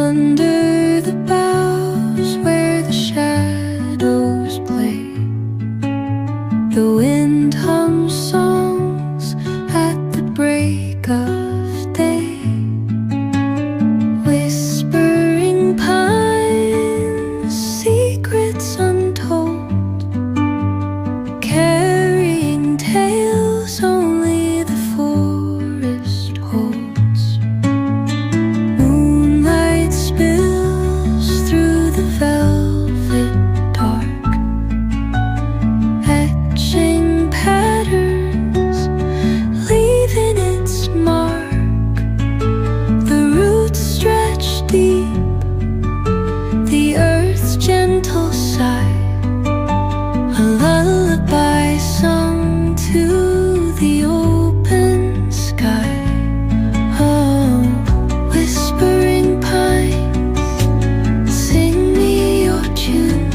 Under the boughs where the shadows play, the wind hums songs at the break of day. Whispering pines, secrets untold, carrying tales only the forest holds. Moonlight spills through the velvet dark, etching patterns, leaving its mark. The roots stretch deep, the earth's gentle sigh, a lullaby sung to the open sky. Oh, whispering pines, sing me your tune,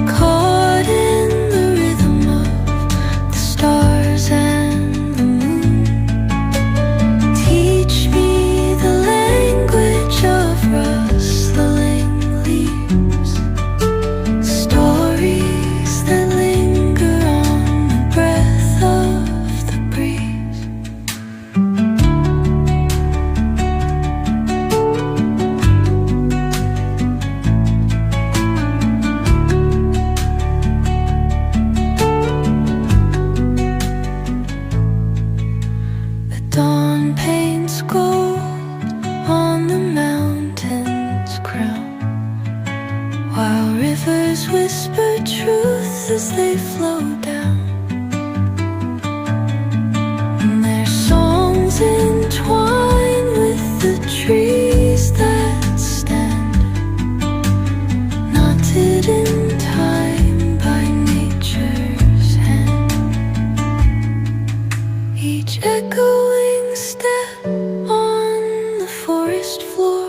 caught in the rhythm of the stars and the moon. Teach me the language of rustling leaves, stories that linger on the breath of the breeze. The dawn paints gold on the mountain's crown, while rivers whisper truth as they flow down. And their songs entwine with the trees that stand, knotted in time by nature's hand. Each echoing step on the forest floor